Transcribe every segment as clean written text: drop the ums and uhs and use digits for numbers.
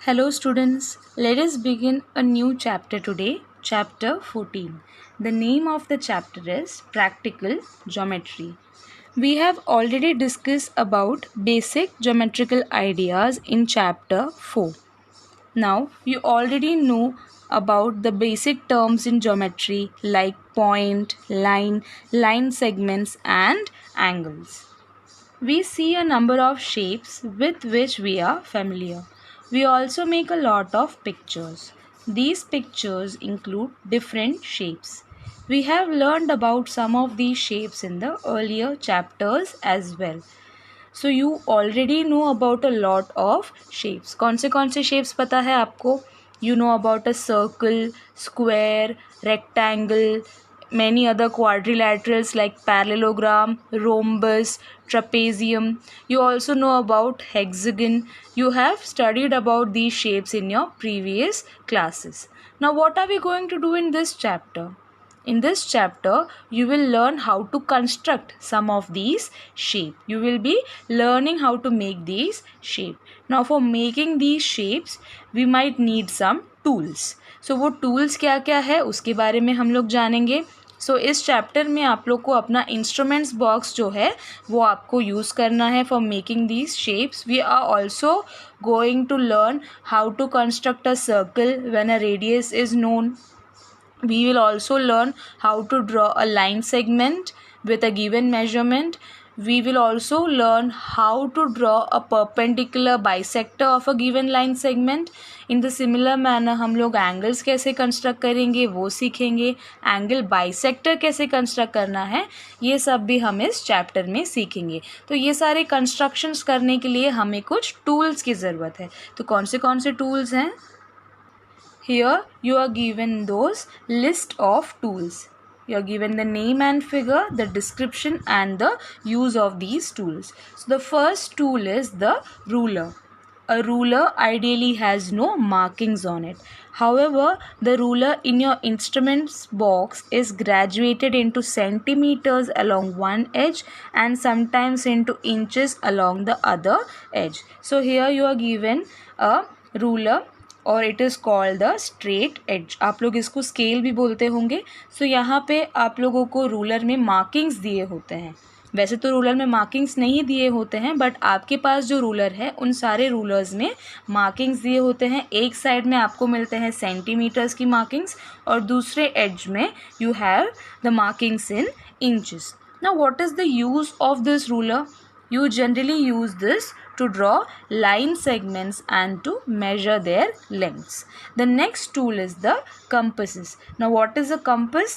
Hello, students. Let us begin a new chapter today, chapter 14. The name of the chapter is Practical Geometry. We have already discussed about basic geometrical ideas in chapter 4. Now, you already know about the basic terms in geometry like point, line segments, and angles. We see a number of shapes with which we are familiar. We also make a lot of pictures. These pictures include different shapes. We have learned about some of these shapes in the earlier chapters as well. So you already know about a lot of shapes. कौन से shapes पता है आपको? You know about a circle, square, rectangle, many other quadrilaterals like parallelogram, rhombus, trapezium. You also know about hexagon. You have studied about these shapes in your previous classes. Now what are we going to do in this chapter? In this chapter, you will learn how to construct some of these shapes. You will be learning how to make these shapes. Now, for making these shapes, we might need some tools. So, वो tools क्या क्या है उसके बारे में हम लोग जानेंगे. सो इस चैप्टर में आप लोग को अपना इंस्ट्रूमेंट्स बॉक्स जो है वो आपको यूज़ करना है for making these shapes. We are also going to learn how to construct a circle when a radius is known. We will also learn how to draw a line segment with a given measurement. We will also learn how to draw a perpendicular bisector of a given line segment. In the similar manner हम लोग angles कैसे construct करेंगे वो सीखेंगे. Angle bisector कैसे construct करना है ये सब भी हम इस chapter में सीखेंगे. तो ये सारे constructions करने के लिए हमें कुछ tools की ज़रूरत है. तो कौन से tools हैं? Here you are given those list of tools. You are given the name and figure, the description and the use of these tools. So the first tool is the ruler. A ruler ideally has no markings on it. However, the ruler in your instruments box is graduated into centimeters along one edge and sometimes into inches along the other edge. So here you are given a ruler और it is called the straight edge. आप लोग इसको scale भी बोलते होंगे. सो यहाँ पे आप लोगों को रूलर में मार्किंग्स दिए होते हैं. वैसे तो रूलर में मार्किंग्स नहीं दिए होते हैं बट आपके पास जो रूलर है उन सारे रूलर्स में मार्किंग्स दिए होते हैं. एक साइड में आपको मिलते हैं सेंटीमीटर्स की मार्किंग्स और दूसरे एज में you have the markings in inches. Now what is the use of this ruler? You generally use this to draw line segments and to measure their lengths. The next tool is the compasses. Now what is a compass?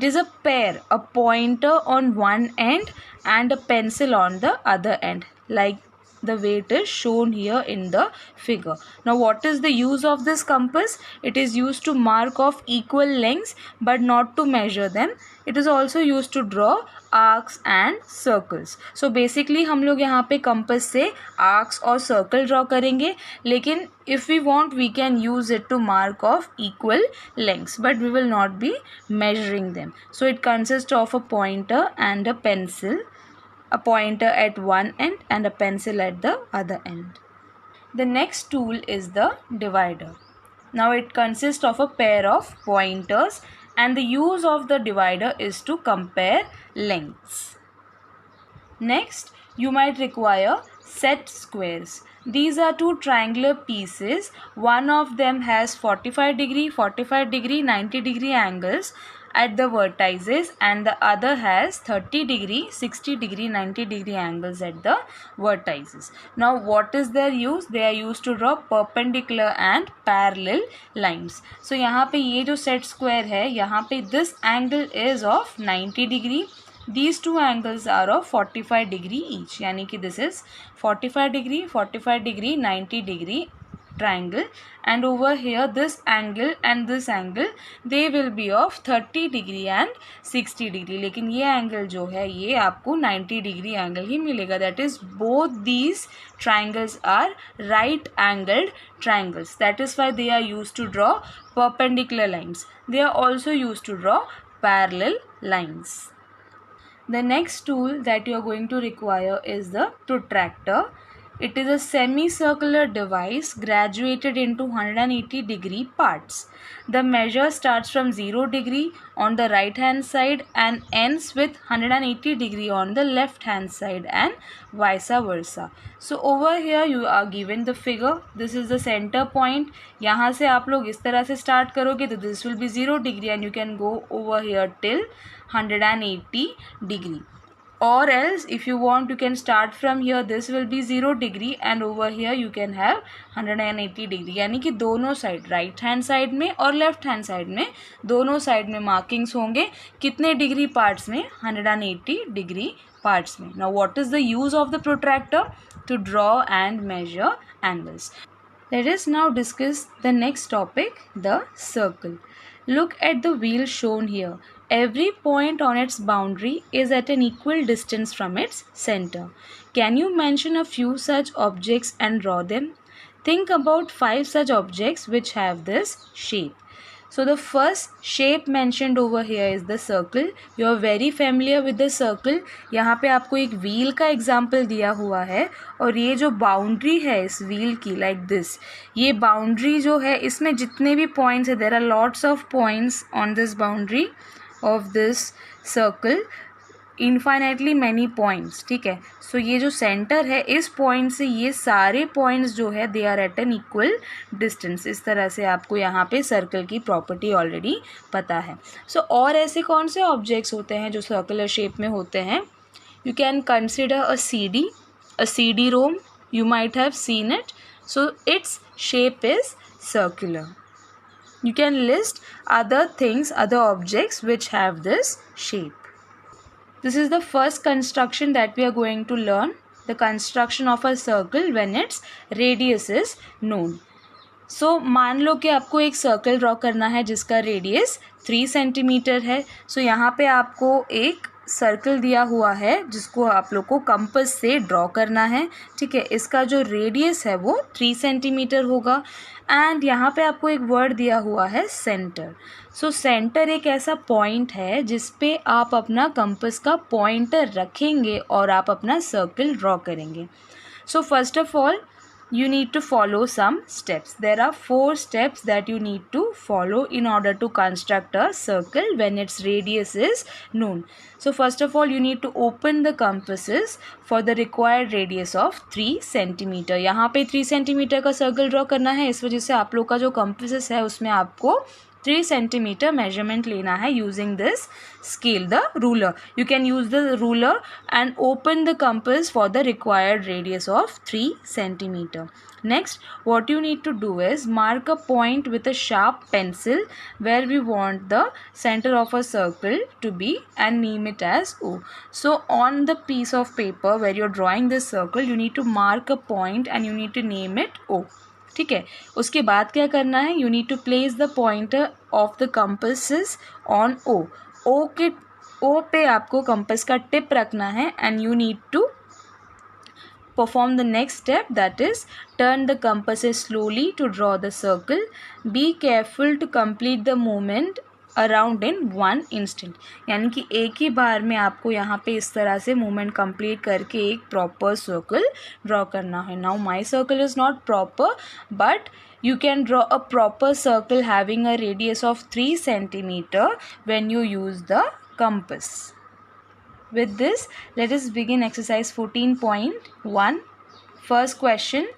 It is a pair, a pointer on one end and a pencil on the other end, like the way it is shown here in the figure. Now what is the use of this compass? It is used to mark off equal lengths but not to measure them. It is also used to draw arcs and circles. So basically हम लोग यहाँ पे compass से arcs और circle draw करेंगे. लेकिन if we want we can use it to mark off equal lengths but we will not be measuring them. So it consists of a pointer and a pencil, a pointer at one end and a pencil at the other end. The next tool is the divider. Now it consists of a pair of pointers and the use of the divider is to compare lengths. Next, you might require set squares. These are two triangular pieces. One of them has 45 degree, 90 degree angles at the vertices and the other has 30 degree, 60 degree, 90 degree angles at the vertices. Now what is their use? They are used to draw perpendicular and parallel lines. So यहाँ पे ये जो set square है यहाँ पे this angle is of 90 degree. These two angles are of 45 degree each. यानी कि this is 45 degree, 90 degree triangle and over here this angle and this angle they will be of 30 degree and 60 degree. लेकिन ये angle जो है ये आपको 90 degree angle ही मिलेगा. That is both these triangles are right angled triangles. That is why they are used to draw perpendicular lines. They are also used to draw parallel lines. The next tool that you are going to require is the protractor. It is a semicircular device graduated into 180-degree parts. The measure starts from 0 degree on the right hand side and ends with 180 degree on the left hand side and vice versa. So over here you are given the figure. This is the center point. यहाँ से आप लोग इस तरह से start करोगे तो this will be 0 degree and you can go over here till 180 degree. Or else if you want you can start from here, this will be 0 degree and over here you can have 180 degree. यानी कि दोनों side right hand side में और left hand side में दोनों side में markings होंगे कितने डिग्री पार्ट्स में 180 डिग्री पार्ट्स में. Now what is the use of the protractor? To draw and measure angles. Let us now discuss the next topic, the circle. Look at the wheel shown here. Every point on its boundary is at an equal distance from its center. Can you mention a few such objects and draw them? Think about 5 such objects which have this shape. So the first shape mentioned over here is the circle. You are very familiar with the circle. यहाँ पे आपको एक wheel का example दिया हुआ है और ये जो boundary है इस wheel की like this, ये boundary जो है इसमें जितने भी points है, there are lots of points on this boundary of this circle, infinitely many points. ठीक है. सो ये जो सेंटर है इस पॉइंट से ये सारे पॉइंट्स जो है they are at an equal distance. इस तरह से आपको यहाँ पे सर्कल की प्रॉपर्टी ऑलरेडी पता है. सो और ऐसे कौन से ऑब्जेक्ट्स होते हैं जो सर्कुलर शेप में होते हैं? You can consider a CD ROM. You might have seen it. So its shape is circular. You can list other things, other objects which have this shape. This is the first construction that we are going to learn, the construction of a circle when its radius is known. So मान लो कि आपको एक circle draw करना है जिसका radius 3 centimetre है. सो यहाँ पे आपको एक सर्कल दिया हुआ है जिसको आप लोग को कंपास से ड्रॉ करना है. ठीक है. इसका जो रेडियस है वो 3 सेंटीमीटर होगा एंड यहाँ पे आपको एक वर्ड दिया हुआ है सेंटर. सो सेंटर एक ऐसा पॉइंट है जिस पे आप अपना कंपास का पॉइंटर रखेंगे और आप अपना सर्कल ड्रॉ करेंगे. So first of all you need to follow some steps. There are 4 steps that you need to follow in order to construct a circle when its radius is known. So first of all you need to open the compasses for the required radius of 3 centimeter. यहाँ पे 3 centimeter का circle draw करना है. इस वजह से आप लोग का जो compasses है उसमें आपको 3 centimeter measurement लेना है using this scale, the ruler. You can use the ruler and open the compass for the required radius of 3 centimeter. Next, what you need to do is mark a point with a sharp pencil where we want the center of a circle to be and name it as O. So on the piece of paper where you're drawing this circle, you need to mark a point and you need to name it O. ठीक है. उसके बाद क्या करना है? You need to place the pointer of the compasses on O. O पे आपको compass का टिप रखना है and you need to perform the next step, that is turn the compasses slowly to draw the circle. Be careful to complete the movement around in 1 instant. यानी कि एक ही बार में आपको यहाँ पे इस तरह से मूवमेंट कंप्लीट करके एक प्रॉपर सर्कल ड्रॉ करना है. Now my circle is not proper but you can draw a proper circle having a radius of 3 centimeter when you use the compass. With this, let us begin exercise 14.1. First question.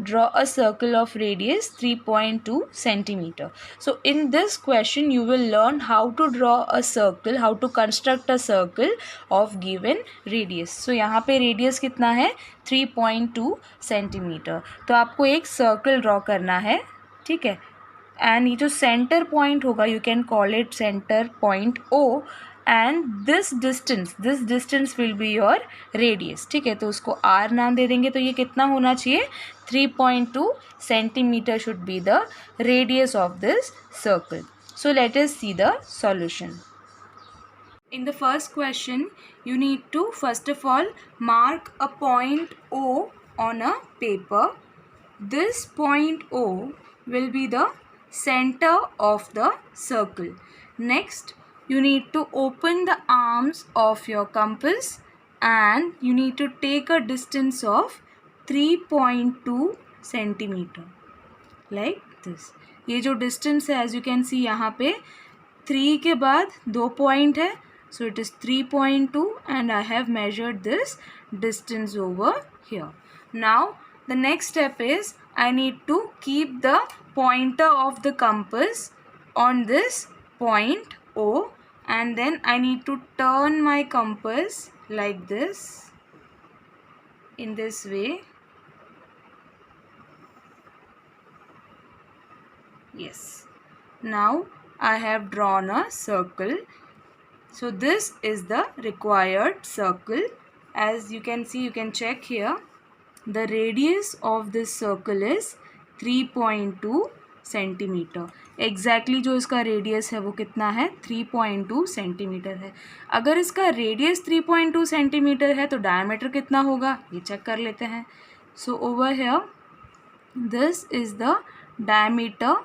Draw a circle of radius 3.2 centimeter. So in this question you will learn how to draw a circle, how to construct a circle of given radius. So यहाँ पे radius कितना है? 3.2 centimeter. तो आपको एक circle draw करना है. ठीक है. And ये जो center point होगा you can call it center point O. And this distance will be your radius. ठीक है. तो उसको R नाम दे देंगे. तो ये कितना होना चाहिए? 3.2 centimetre should be the radius of this circle. So let us see the solution. In the first question, you need to first of all mark a point O on a paper. This point O will be the center of the circle. Next, you need to open the arms of your compass and you need to take a distance of 3.2 centimetre like this. ये जो distance है as you can सी यहाँ पे 3 के बाद 2 point है, so it is 3.2 and I have measured this distance over here. Now the next step is I need to keep the pointer of the compass on this point O, and then I need to turn my compass like this, in this way. Yes, now I have drawn a circle. So this is the required circle. As you can see, you can check here, the radius of this circle is 3.2 centimetre. Exactly जो इसका radius है वो कितना है, 3.2 centimetre है. अगर इसका radius 3.2 centimetre है तो डायमीटर कितना होगा ये चेक कर लेते हैं. So over here this is the diameter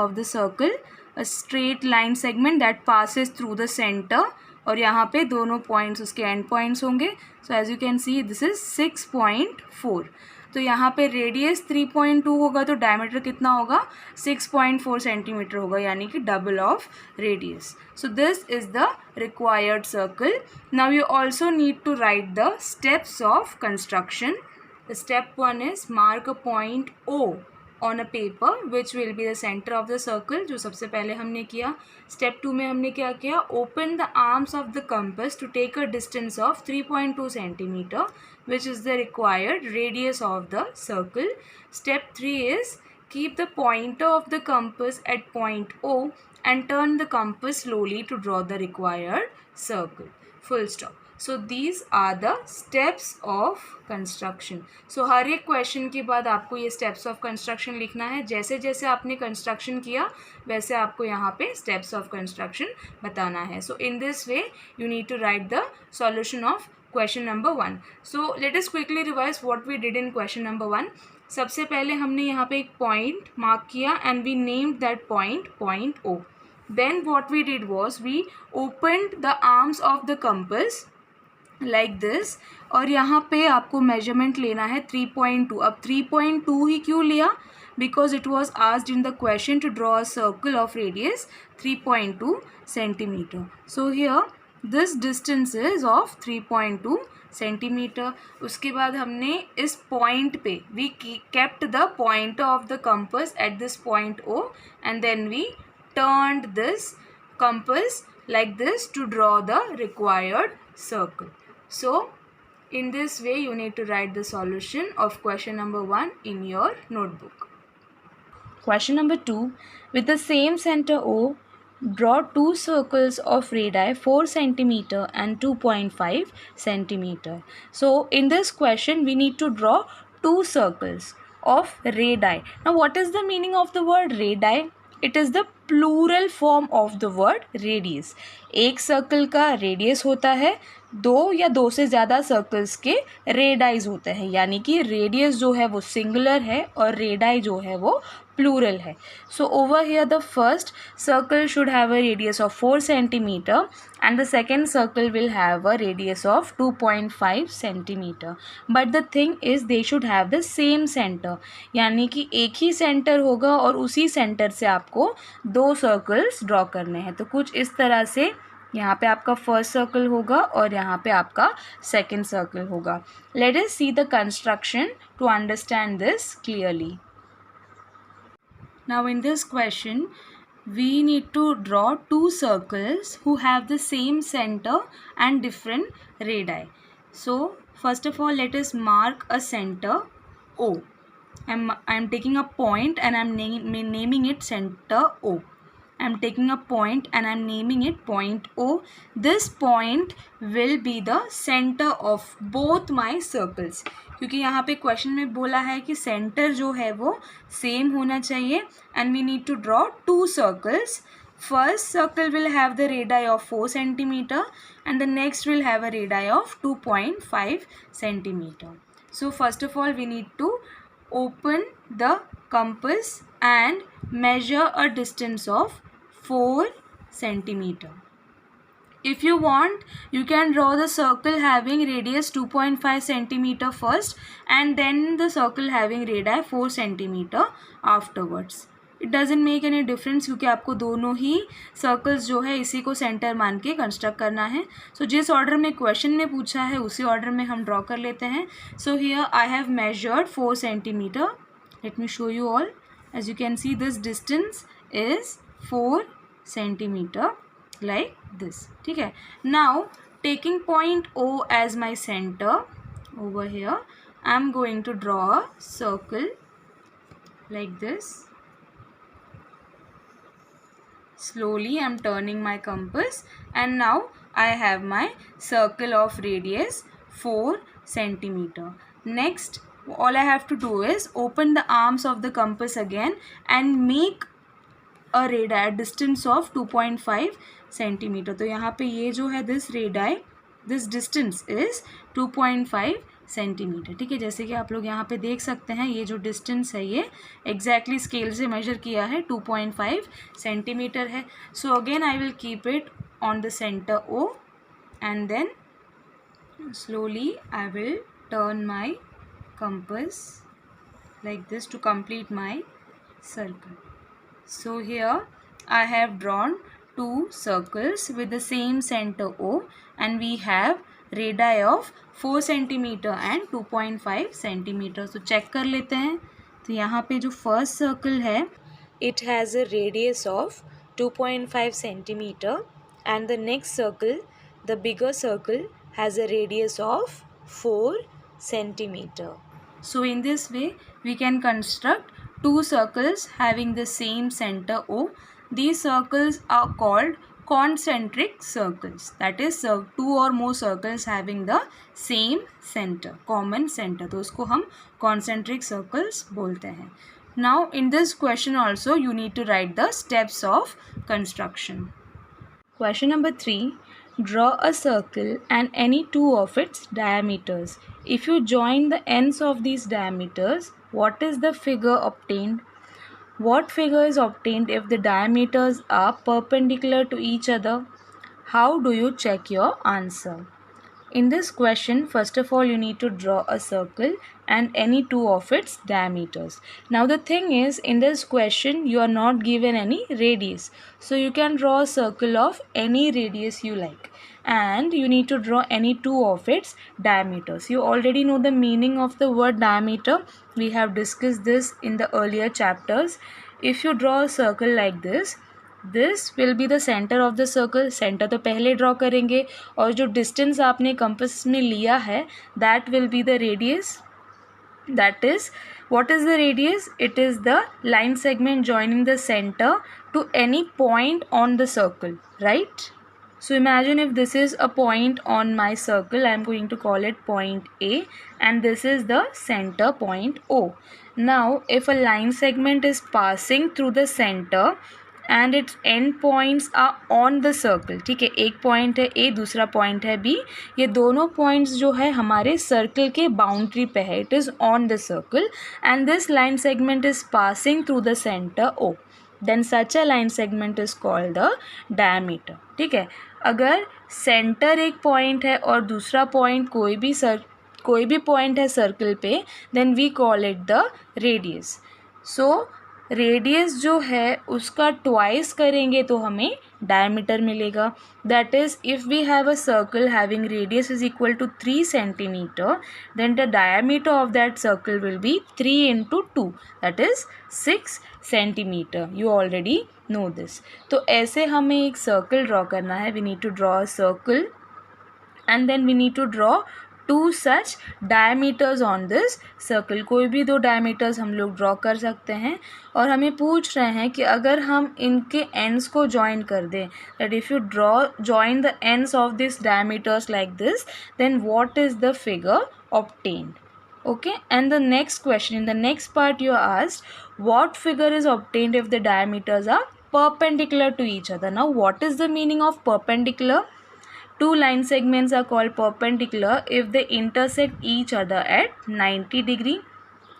of the circle, a straight line segment that passes through the center, और यहाँ पे दोनों पॉइंट्स उसके एंड पॉइंट्स होंगे. So as you can see this is 6.4. तो यहाँ पे रेडियस 3.2 होगा तो डायमीटर कितना होगा, 6.4 सेंटीमीटर होगा, यानी कि double of radius. So this is the required circle. Now you also need to write the steps of construction. The step 1 is mark a point O on a paper which will be the center of the circle, जो सबसे पहले हमने किया. Step 2 में हमने क्या किया, open the arms of the compass to take a distance of 3.2 centimeter which is the required radius of the circle. Step 3 is keep the pointer of the compass at point O and turn the compass slowly to draw the required circle. Full stop. So these are the steps of construction. So हर एक question के बाद आपको ये steps of construction लिखना है. जैसे जैसे आपने construction किया वैसे आपको यहाँ पे steps of construction बताना है. So in this way you need to write the solution of question number 1. So let us quickly revise what we did in question number 1. सबसे पहले हमने यहाँ पे एक point mark किया and we named that point O. Then what we did was we opened the arms of the compass like this, और यहाँ पे आपको measurement लेना है 3.2. अब 3.2 ही क्यों लिया, because it was asked in the question to draw a circle of radius 3.2 centimeter. So here this distance is of 3.2 centimeter. उसके बाद हमने इस point पे we kept the pointer of the compass at this point O and then we turned this compass like this to draw the required circle. So in this way you need to write the solution of question number 1 in your notebook. Question number 2. With the same center O, draw two circles of radii 4 centimeter and 2.5 centimeter. So in this question we need to draw two circles of radii. Now what is the meaning of the word radii? It is the plural form of the word radius. एक circle का radius होता है, दो या दो से ज़्यादा circles के रेडाइज होते हैं, यानी कि रेडियस जो है वो सिंगुलर है और रेडाई जो है वो plural है. So over here the first circle should have a radius of 4 centimeter and the second circle will have a radius of 2.5 centimeter. But the thing is they should have the same center, यानी कि एक ही centre होगा और उसी centre से आपको दो circles draw करने हैं. तो कुछ इस तरह से यहाँ पे आपका फर्स्ट सर्कल होगा और यहाँ पे आपका सेकंड सर्कल होगा. Let us see the construction to understand this clearly. Now in this question we need to draw two circles who have the same center and different radii. So first of all let us mark a center O. I'm taking a point and I'm naming it center O. I'm taking a point and I'm naming it point O. This point will be the center of both my circles. क्योंकि यहाँ पे question में बोला है कि centre जो है वो सेम होना चाहिए and we need to draw two circles. First circle will have the radii of 4 centimeter and the next will have a radii of 2.5 centimeter. So first of all we need to open the compass and measure a distance of 4 centimeter. If you want, you can draw the circle having radius 2.5 centimeter first and then the circle having radii 4 centimeter afterwards. It doesn't make any difference क्योंकि आपको दोनों ही circles जो है इसी को centre मान के construct करना है. सो जिस ऑर्डर में क्वेश्चन में पूछा है उसी ऑर्डर में हम ड्रॉ कर लेते हैं. So here I have measured 4 centimeter. Let me show you all. As you can see, this distance is 4 centimeter like this. ठीक है. Now taking point O as my center over here, I am going to draw a circle like this. Slowly I am turning my compass and now I have my circle of radius 4 centimeter. Next, all I have to do is open the arms of the compass again and make a radii at distance of 2.5 centimeter. तो यहाँ पे ये जो है this radii, this distance is 2.5 centimetre. ठीक है, जैसे कि आप लोग यहाँ पे देख सकते हैं ये जो डिस्टेंस है ये एग्जैक्टली स्केल से मेजर किया है 2.5 सेंटीमीटर है. So again I will keep it on the centre O and then slowly I will turn my compass like this to complete my circle. So here I have drawn two circles with the same center O and we have radii of 4 centimeter and 2.5 centimeter. So check कर लेते हैं. तो यहाँ पे जो first circle है it has a radius of 2.5 centimeter and the next circle, the bigger circle, has a radius of 4 centimeter. So in this way we can construct two circles having the same center O. These circles are called concentric circles. That is two or more circles having the same center, common center. तो उसको हम concentric circles बोलते हैं. Now in this question also you need to write the steps of construction. Question number 3. Draw a circle and any two of its diameters. If you join the ends of these diameters, what is the figure obtained? What figure is obtained if the diameters are perpendicular to each other? How do you check your answer? In this question, first of all, you need to draw a circle and any two of its diameters. Now the thing is, in this question, you are not given any radius. So you can draw a circle of any radius you like. And you need to draw any two of its diameters. You already know the meaning of the word diameter. We have discussed this in the earlier chapters. If you draw a circle like this will be the center of the circle. Center तो पहले draw करेंगे और जो distance आपने compass में लिया है that will be the radius. That is, what is the radius? It is the line segment joining the center to any point on the circle, right? So imagine if this is a point on my circle, I am going to call it point A and this is the center point O. Now if a line segment is passing through the center and its end points are on the circle, ठीक है, एक point है A, दूसरा point है B, ये दोनों points जो है हमारे circle के boundary पे है, it is on the circle and this line segment is passing through the center O. Then such a line segment is called the diameter. ठीक है, अगर सेंटर एक पॉइंट है और दूसरा पॉइंट कोई भी पॉइंट है सर्कल पे, then we call it the radius. So radius जो है उसका ट्वाइस करेंगे तो हमें डायमीटर मिलेगा. That is if we have a circle having radius is equal to 3 centimetre, then the diameter of that circle will be 3 into 2, that is 6 centimetre. You already know this. तो ऐसे हमें एक circle draw करना है. We need to draw a circle and then we need to draw two such diameters on this circle. कोई भी दो diameters हम लोग ड्रॉ कर सकते हैं और हमें पूछ रहे हैं कि अगर हम इनके एंड्स को जॉइन कर दें, that if you join the ends of this diameters like this, then what is the figure obtained. Okay, and the next question, in the next part you are asked what figure is obtained if the diameters are perpendicular to each other. Now what is the meaning of perpendicular? Two line segments are called perpendicular if they intersect each other at 90 degree.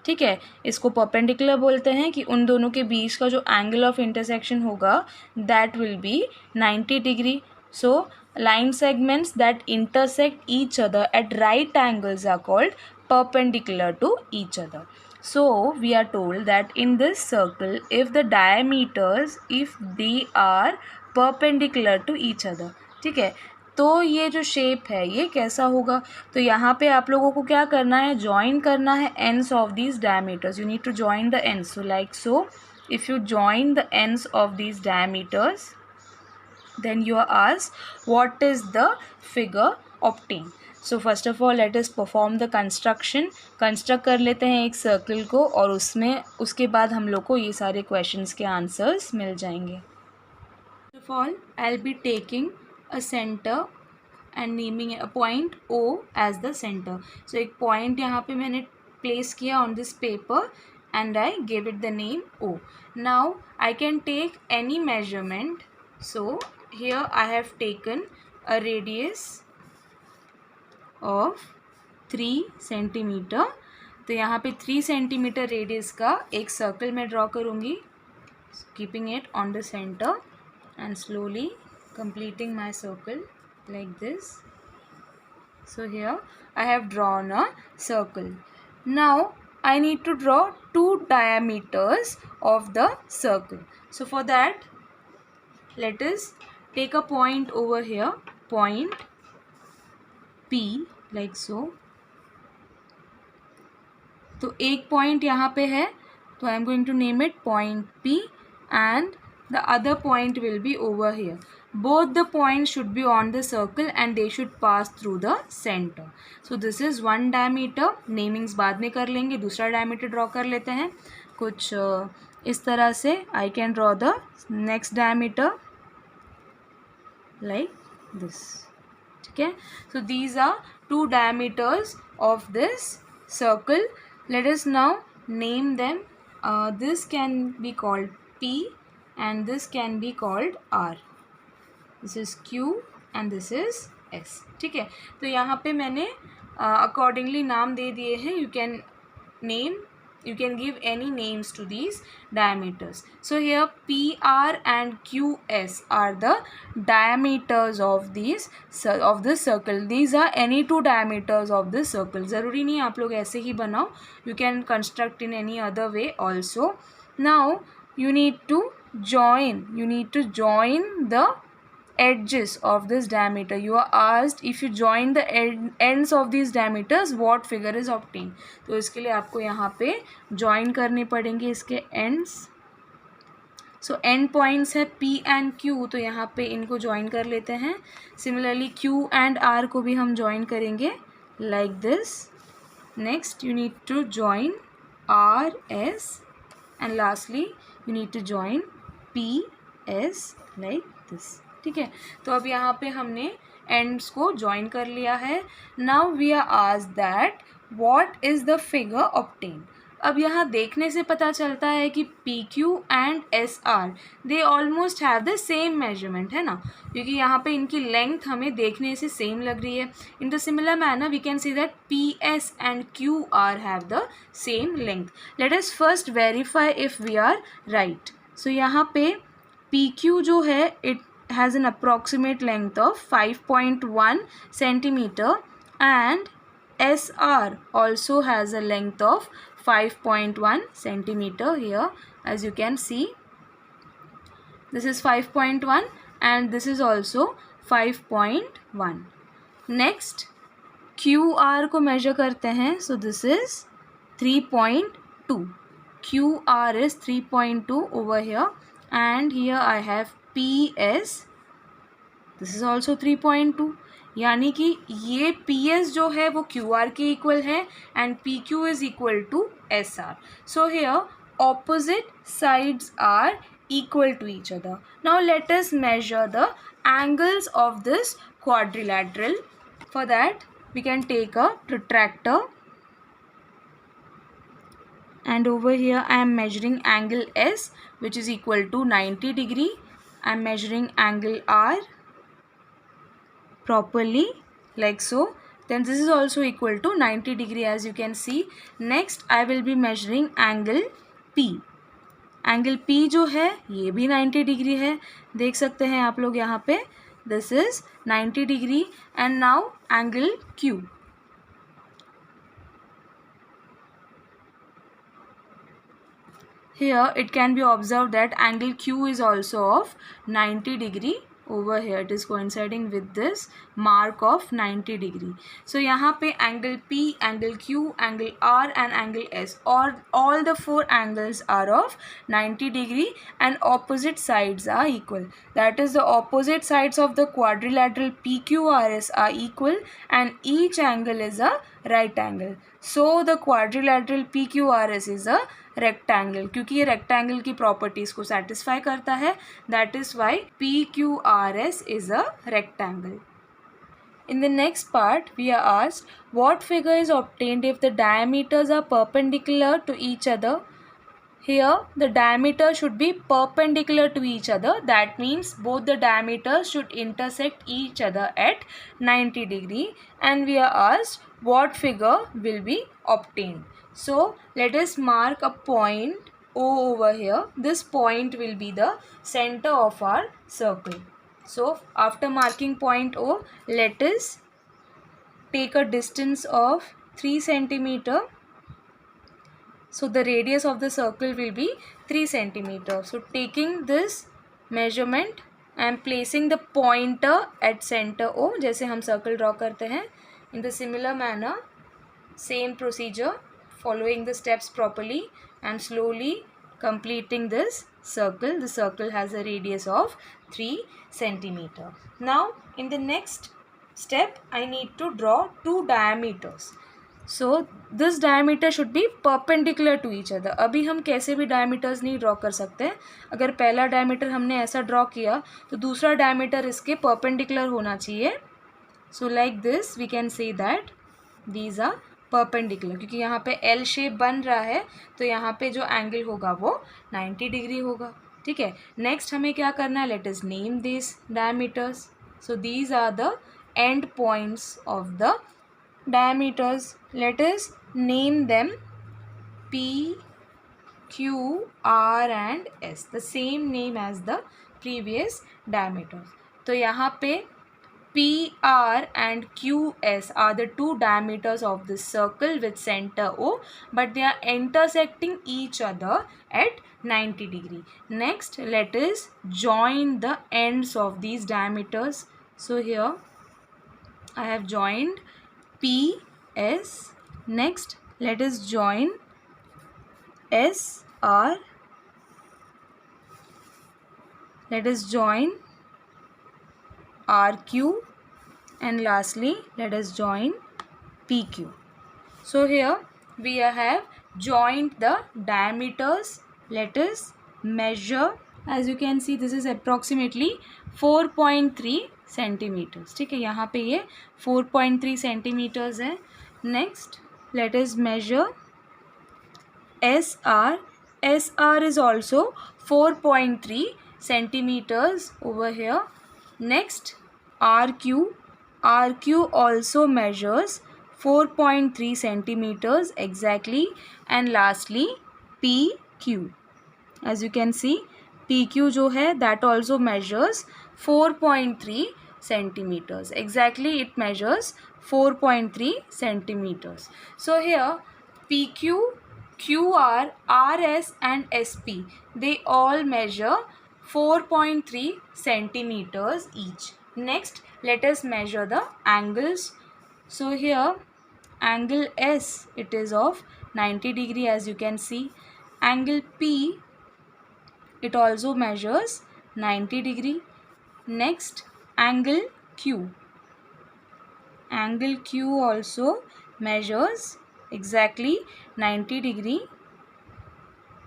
ठीक है, इसको perpendicular बोलते हैं कि उन दोनों के बीच का जो angle of intersection होगा that will be 90 degree. So line segments that intersect each other at right angles are called perpendicular to each other. So we are told that in this circle, if the diameters, if they are perpendicular to each other, ठीक है, तो ये जो shape है ये कैसा होगा? तो यहाँ पे आप लोगों को क्या करना है, ज्वाइन करना है ends of these diameters. You need to join the ends. So like so, if you join the ends of these diameters, then you are asked what is the figure obtained. So first of all let us perform the construction. Construct कर लेते हैं एक circle को और उसमें उसके बाद हम लोग को ये सारे क्वेश्चंस के आंसर्स मिल जाएंगे. First of all I'll be taking a center and naming a point O as the center. So एक point यहाँ पे मैंने place किया on this paper and I gave it the name O. Now I can take any measurement. So here I have taken a radius of 3 centimetre. तो यहाँ पे 3 centimetre radius का एक सर्कल मैं ड्रॉ करूँगी, keeping it on the centre and slowly completing my circle like this. So here I have drawn a circle. Now I need to draw 2 diameters of the circle. So for that let us take a point over here, point P, like so. तो एक point यहाँ पे है तो I am going to name it point P and the other point will be over here. Both the points should be on the circle and they should pass through the center. So this is one diameter. Namings बाद में कर लेंगे. दूसरा diameter draw कर लेते हैं कुछ इस तरह से. I can draw the next diameter like this. ठीक है. So these are 2 diameters of this circle. Let us now name them. This can be called P and this can be called R. This is Q and this is S. ठीक है. तो यहाँ पे मैंने accordingly नाम दे दिए हैं. You can give any names to these diameters. So here PR and QS are the diameters of this circle. These are any 2 diameters of this circle. ज़रूरी नहीं आप लोग ऐसे ही बनाओ. You can construct in any other way also. Now you need to join the edges of this diameter. You are asked if you join the ends of these diameters what figure is obtained. तो इसके लिए आपको यहाँ पे join करने पड़ेंगे इसके ends. So end points है P and Q, तो यहाँ पे इनको join कर लेते हैं. Similarly Q and R को भी हम join करेंगे like this. Next you need to join R, S and lastly you need to join P, S like this. ठीक है. तो अब यहाँ पे हमने ends को join कर लिया है. Now we are asked that what is the figure obtained. अब यहाँ देखने से पता चलता है कि PQ and SR they almost have the same measurement, है ना, क्योंकि यहाँ पे इनकी length हमें देखने से same लग रही है. In the similar manner we can see that PS and QR have the same length. Let us first verify if we are right. So यहाँ पे PQ जो है it has an approximate length of 5.1 centimeter and SR also has a length of 5.1 centimeter. Here as you can see this is 5.1 and this is also 5.1. Next QR को measure करते हैं. So this is 3.2. QR is 3.2 over here and here I have PS. This is also 3.2. यानी कि ये PS जो है वो QR के equal है and PQ is equal to SR. So here opposite sides are equal to each other. Now let us measure the angles of this quadrilateral. For that we can take a protractor and over here I am measuring angle S which is equal to 90 degree. I am measuring angle R properly like so. Then this is also equal to 90 degree as you can see. Next I will be measuring angle P. Angle P जो है ये भी 90 degree है, देख सकते हैं आप लोग यहाँ पे. this is 90 degree. And now angle Q. Here it can be observed that angle Q is also of 90 degree. Over here it is coinciding with this mark of 90 degree. So यहाँ पे angle P, angle Q, angle R and angle S, or all the four angles are of 90 degree and opposite sides are equal. That is, the opposite sides of the quadrilateral PQRS are equal and each angle is a right angle. So the quadrilateral PQRS is a rectangle, क्योंकि ये rectangle की properties को satisfy करता है. That is why PQRS is a rectangle. In the next part, we are asked what figure is obtained if the diameters are perpendicular to each other. Here, the diameter should be perpendicular to each other. That means both the diameters should intersect each other at 90 degree. And we are asked what figure will be obtained. So, let us mark a point O over here. This point will be the center of our circle. So, after marking point O, let us take a distance of 3 centimeter. So, the radius of the circle will be 3 centimeter. So, taking this measurement, I am placing the pointer at center O, जैसे हम circle draw करते हैं. In the similar manner, same procedure, following the steps properly and slowly completing this circle. The circle has a radius of 3 centimeter. Now, in the next step, I need to draw two diameters. So, this diameter should be perpendicular to each other. अभी हम कैसे भी diameters नहीं draw कर सकते. अगर पहला diameter हमने ऐसा draw किया तो दूसरा diameter इसके perpendicular होना चाहिए. So, like this we can say that these are perpendicular, क्योंकि यहाँ पे L shape बन रहा है तो यहाँ पे जो angle होगा वो 90 degree होगा. ठीक है. Next हमें क्या करना है? Let us name these diameters. So, these are the end points of the diameters. Let us name them P, Q, R and S, the same name as the previous diameters. तो यहाँ पे P, R and Q, S are the two diameters of this circle with center O, but they are intersecting each other at 90 degree. Next, let us join the ends of these diameters. So, here I have joined P, S. Next, let us join S, R. Let us join RQ and lastly let us join PQ. So, here we have joined the diameters. Let us measure. As you can see, this is approximately 4.3 centimeters. ठीक है. यहाँ पे ये 4.3 centimeters है. Next, let us measure SR. SR is also 4.3 centimeters over here. Next, RQ. RQ also measures 4.3 centimeters exactly. And lastly, PQ. As you can see, PQ जो है that also measures 4.3 centimeters. Exactly, it measures 4.3 centimeters. So, here PQ, QR, RS and SP, they all measure 4.3 centimeters each. Next, let us measure the angles. So, here angle S, it is of 90 degree as you can see. Angle P, it also measures 90 degree. Next, angle Q. Angle Q also measures exactly 90 degree.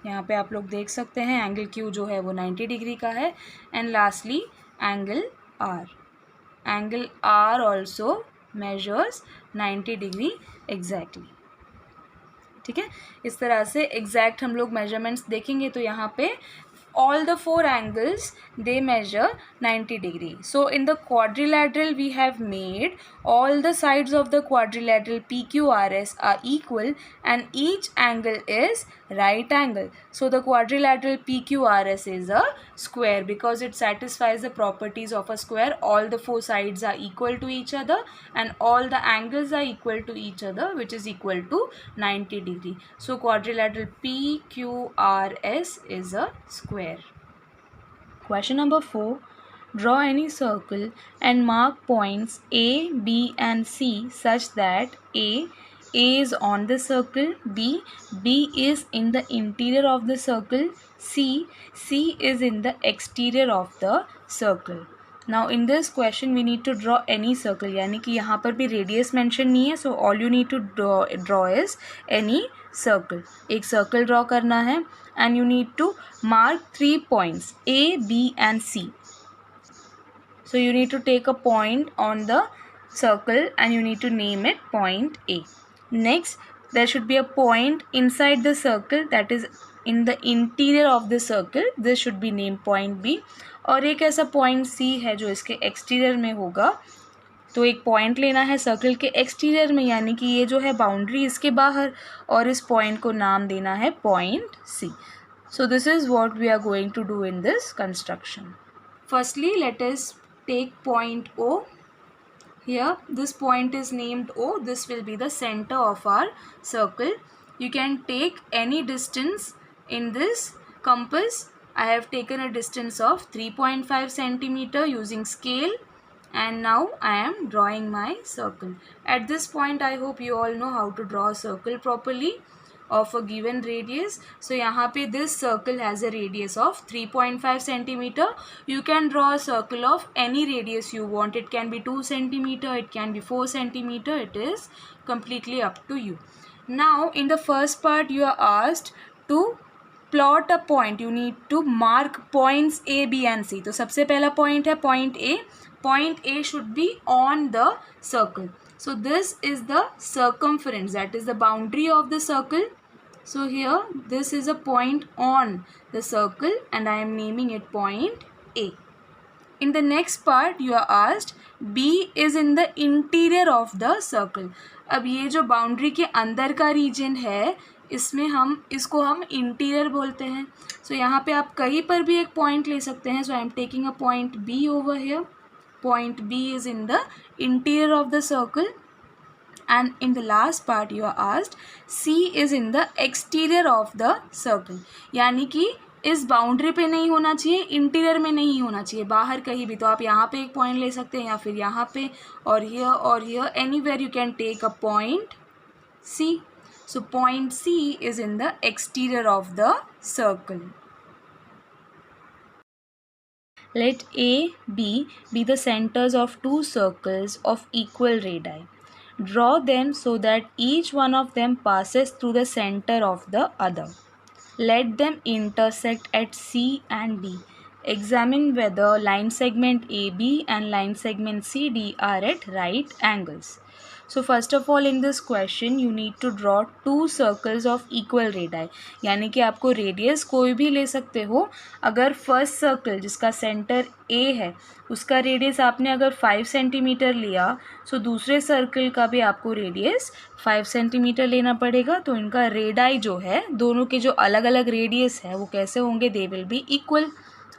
यहाँ पे आप लोग देख सकते हैं angle Q जो है वो 90 डिग्री का है. And lastly angle R. Angle R also measures 90 degree exactly. ठीक है. इस तरह से एग्जैक्ट हम लोग मेजरमेंट्स देखेंगे तो यहाँ पे all the four angles they measure 90 degree. So, in the quadrilateral we have made all the sides of the quadrilateral PQRS are equal and each angle is right angle. So, the quadrilateral PQRS is a square because it satisfies the properties of a square. All the four sides are equal to each other and all the angles are equal to each other, which is equal to 90 degree. So quadrilateral PQRS is a square. Question number 4. Draw any circle and mark points A, B and C such that A is on the circle, B is in the interior of the circle, C is in the exterior of the circle. Now in this question we need to draw any circle, यानी कि यहाँ पर भी radius mention नहीं है, so all you need to draw is any circle. एक circle draw करना है and you need to mark 3 points A, B and C. So you need to take a point on the circle and you need to name it point A. Next, there should be a point inside the circle, that is in the interior of the circle. This should be named point B. और एक ऐसा point C है जो इसके exterior में होगा. तो एक पॉइंट लेना है सर्कल के एक्सटीरियर में, यानी कि ये जो है बाउंड्री इसके बाहर, और इस पॉइंट को नाम देना है point C. So this is what we are going to do in this construction. Firstly let us take point O. Here this point is named O. This will be the center of our circle. You can take any distance in this compass. I have taken a distance of 3.5 centimeter using scale. And now I am drawing my circle. At this point I hope you all know how to draw a circle properly of a given radius. So यहाँ पे this circle has a radius of 3.5 centimeter. You can draw a circle of any radius you want. It can be 2 centimeter, it can be 4 centimeter. It is completely up to you. Now in the first part you are asked to plot a point. You need to mark points A, B and C. तो सबसे पहला point है point A. Point A should be on the circle. So this is the circumference, that is the boundary of the circle. So here this is a point on the circle and I am naming it point A. In the next part you are asked B is in the interior of the circle. अब ये जो boundary के अंदर का region है इसमें इसको हम इंटीरियर बोलते हैं. सो यहाँ पे आप कहीं पर भी एक पॉइंट ले सकते हैं. So I am taking a point B over here. Point B is in the interior of the circle. And in the last part you are asked C is in the exterior of the circle. यानी कि इस boundary पे नहीं होना चाहिए, interior में नहीं होना चाहिए, बाहर कहीं भी. तो आप यहाँ पे एक पॉइंट ले सकते हैं या फिर यहाँ पे और here anywhere you can take a point C. So point C is in the exterior of the circle. Let A, B be the centers of two circles of equal radii. Draw them so that each one of them passes through the center of the other. Let them intersect at C and D. Examine whether line segment AB and line segment CD are at right angles. So first of all in this question you need to draw two circles of equal radii. यानी कि आपको radius कोई भी ले सकते हो. अगर first circle जिसका सेंटर A है उसका रेडियस आपने अगर 5 सेंटीमीटर लिया सो दूसरे सर्कल का भी आपको रेडियस 5 सेंटीमीटर लेना पड़ेगा. तो इनका रेडाई जो है दोनों के जो अलग अलग रेडियस है वो कैसे होंगे, they will be equal.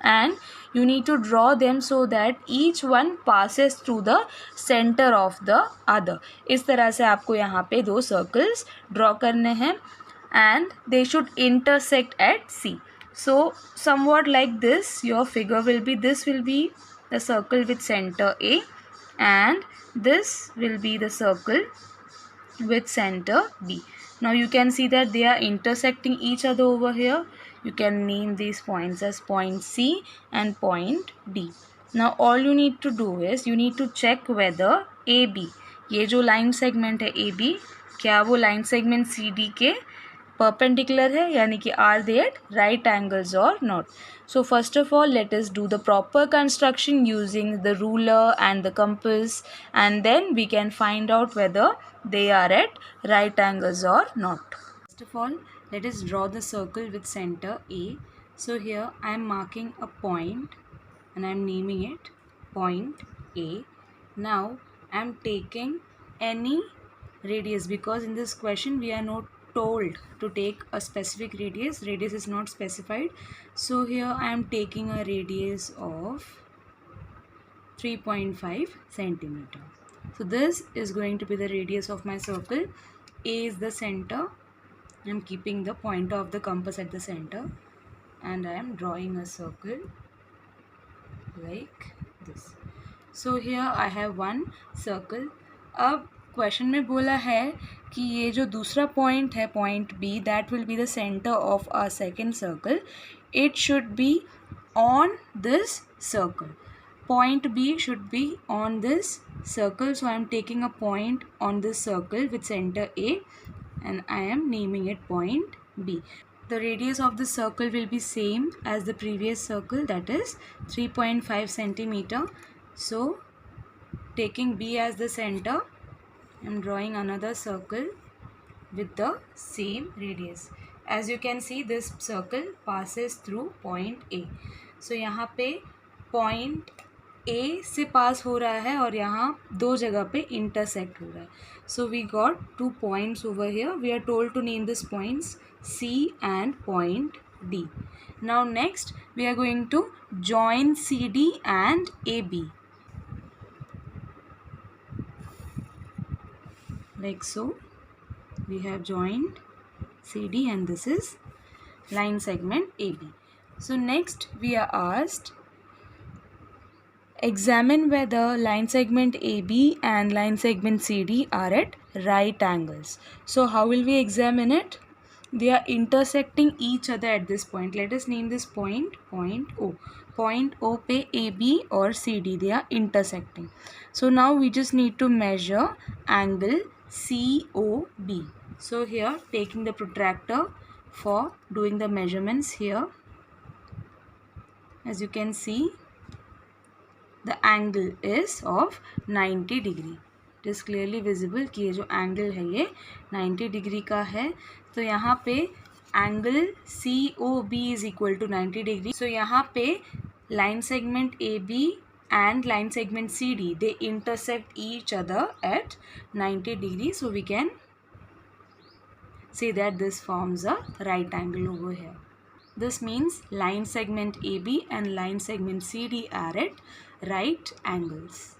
And you need to draw them so that each one passes through the center of the other. इस तरह से आपको यहाँ पे दो circles draw करने हैं and they should intersect at C. So somewhat like this your figure will be, this will be the circle with center A and this will be the circle with center B. Now you can see that they are intersecting each other over here. You can name these points as point C and point D. Now all you need to do is you need to check whether AB, ये जो line segment है AB, क्या वो line segment CD के perpendicular है, यानी कि are they at right angles or not. So first of all let us do the proper construction using the ruler and the compass and then we can find out whether they are at right angles or not. First of all let us draw the circle with center A. So here I am marking a point and I am naming it point A. Now I am taking any radius because in this question we are not told to take a specific radius. Radius is not specified. So here I am taking a radius of 3.5 centimeter. So this is going to be the radius of my circle. A is the center. I am keeping the pointer of the compass at the center and I am drawing a circle like this. So here I have one circle. अब question में बोला है कि ये जो दूसरा point है, point B, that will be the centre of our second circle. It should be on this circle. Point B should be on this circle. So I am taking a point on this circle with center A and I am naming it point B. The radius of the circle will be same as the previous circle, that is 3.5 centimeter. So taking B as the center, I am drawing another circle with the same radius. As you can see, this circle passes through point A. So यहाँ पे point A से पास हो रहा है और यहाँ दो जगह पे इंटरसेक्ट हो रहा है. So we got 2 points over here. We are told to name these points C and point D. Now next we are going to join CD and AB. Like so. We have joined CD and this is line segment AB. So next we are asked, examine whether line segment AB and line segment CD are at right angles. So how will we examine it? They are intersecting each other at this point. Let us name this point point O. Point O पे AB or CD, they are intersecting. So now we just need to measure angle COB. So here taking the protractor for doing the measurements here. As you can see, the angle is of 90 degree. It is clearly visible कि ये जो angle है ये 90 degree का है. तो यहाँ पे angle COB is equal to 90 degree. So यहाँ पे line segment AB and line segment CD, they intersect each other at 90 degree. So we can say that this forms a right angle over here. This means line segment AB and line segment CD are at right angles.